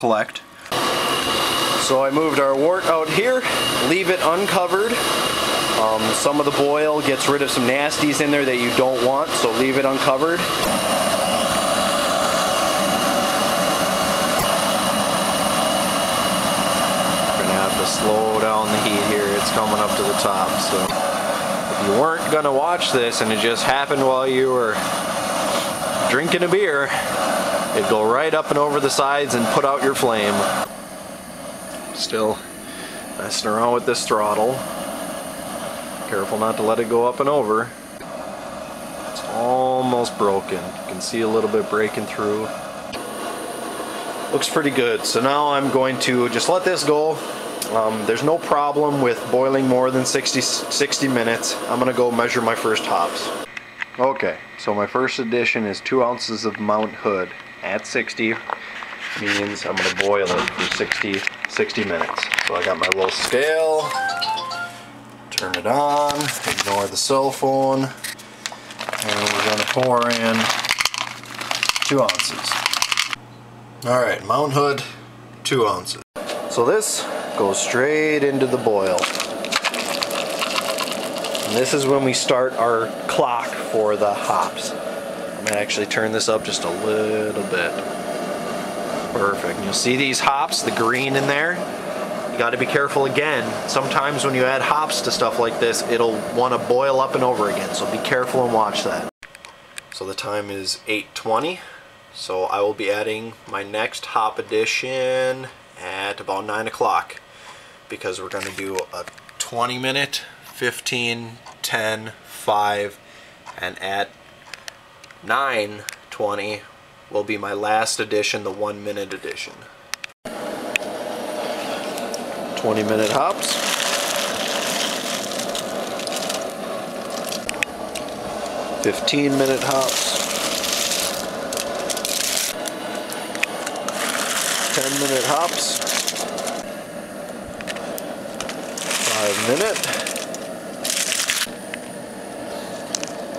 collect. So I moved our wort out here, leave it uncovered. Some of the boil gets rid of some nasties in there that you don't want, so leave it uncovered. We're gonna have to slow down the heat here. It's coming up to the top. So if you weren't gonna watch this and it just happened while you were drinking a beer, it'd go right up and over the sides and put out your flame. Still messing around with this throttle. Careful not to let it go up and over. It's almost broken. You can see a little bit breaking through. Looks pretty good. So now I'm going to just let this go. There's no problem with boiling more than 60 minutes. I'm gonna go measure my first hops. Okay, so my first addition is 2 ounces of Mount Hood at 60. Means I'm gonna boil it for 60 minutes. So I got my little scale. Turn it on, ignore the cell phone, and we're going to pour in 2 ounces. Alright, Mount Hood, 2 ounces. So this goes straight into the boil. And this is when we start our clock for the hops. I'm going to actually turn this up just a little bit. Perfect. And you'll see these hops, the green in there. You got to be careful again. Sometimes when you add hops to stuff like this, it'll want to boil up and over again. So be careful and watch that. So the time is 8:20. So I will be adding my next hop addition at about 9 o'clock because we're going to do a 20-minute, 15, 10, 5, and at 9:20 will be my last addition, the 1-minute addition. 20-minute hops. 15-minute hops. 10-minute hops. 5-minute.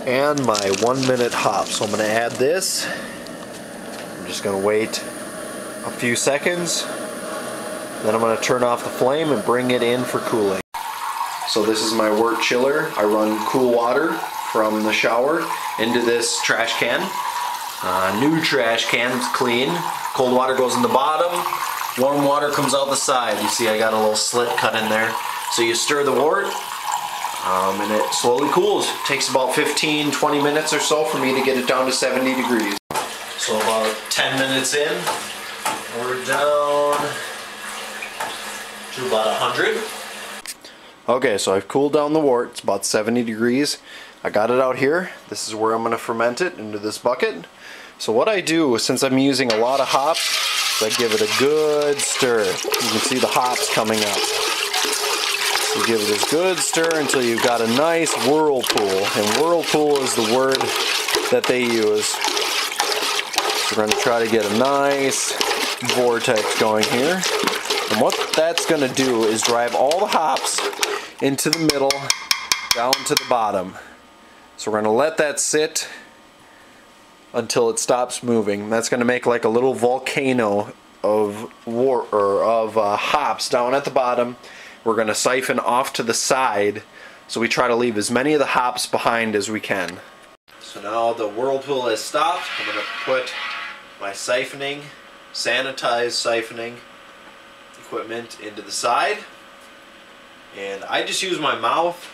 And my 1-minute hop. So I'm going to add this. I'm just going to wait a few seconds. Then I'm going to turn off the flame and bring it in for cooling. So this is my wort chiller. I run cool water from the shower into this trash can. New trash can, it's clean. Cold water goes in the bottom. Warm water comes out the side. You see I got a little slit cut in there. So you stir the wort and it slowly cools. It takes about 15-20 minutes or so for me to get it down to 70 degrees. So about 10 minutes in, we're down to about 100. Okay, so I've cooled down the wort. It's about 70 degrees. I got it out here. This is where I'm going to ferment it into this bucket. So what I do, since I'm using a lot of hops, is I give it a good stir. You can see the hops coming up. So give it a good stir until you've got a nice whirlpool. And whirlpool is the word that they use. So we're going to try to get a nice vortex going here. And what that's going to do is drive all the hops into the middle, down to the bottom. So we're going to let that sit until it stops moving. That's going to make like a little volcano of hops down at the bottom. We're going to siphon off to the side, so we try to leave as many of the hops behind as we can. So now the whirlpool has stopped. I'm going to put my siphoning, sanitized siphoning equipment into the side, and I just use my mouth.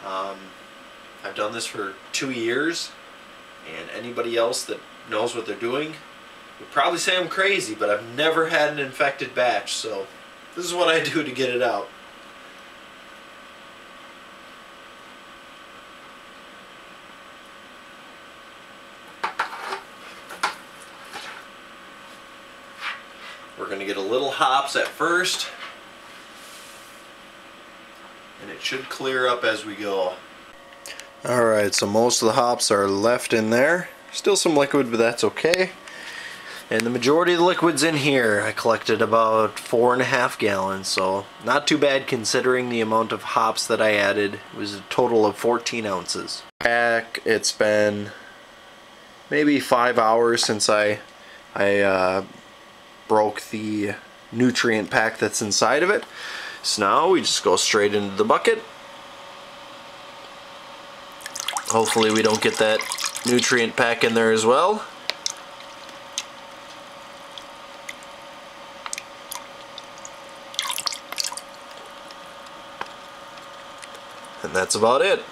I've done this for 2 years, and anybody else that knows what they're doing would probably say I'm crazy, but I've never had an infected batch, so this is what I do to get it out. We're going to get a little hops at first, and it should clear up as we go. Alright, so most of the hops are left in there. Still some liquid, but that's okay. And the majority of the liquid's in here. I collected about 4.5 gallons, so not too bad considering the amount of hops that I added. It was a total of 14 ounces. It's been maybe 5 hours since I broke the nutrient pack that's inside of it. So now we just go straight into the bucket. Hopefully we don't get that nutrient pack in there as well. And that's about it.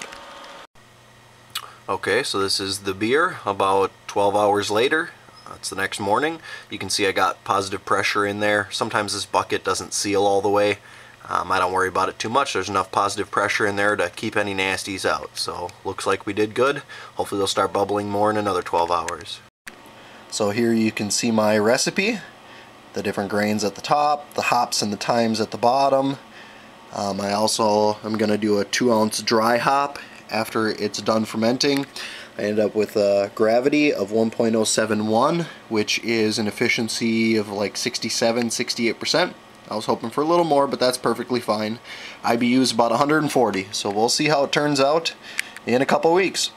Okay, so this is the beer about 12 hours later. It's the next morning. You can see I got positive pressure in there. Sometimes this bucket doesn't seal all the way. I don't worry about it too much. There's enough positive pressure in there to keep any nasties out. So looks like we did good. Hopefully they'll start bubbling more in another 12 hours. So here you can see my recipe. The different grains at the top, the hops and the thymes at the bottom. I also am going to do a 2-ounce dry hop after it's done fermenting. I end up with a gravity of 1.071, which is an efficiency of like 67-68%. I was hoping for a little more, but that's perfectly fine. IBU is about 140, so we'll see how it turns out in a couple weeks.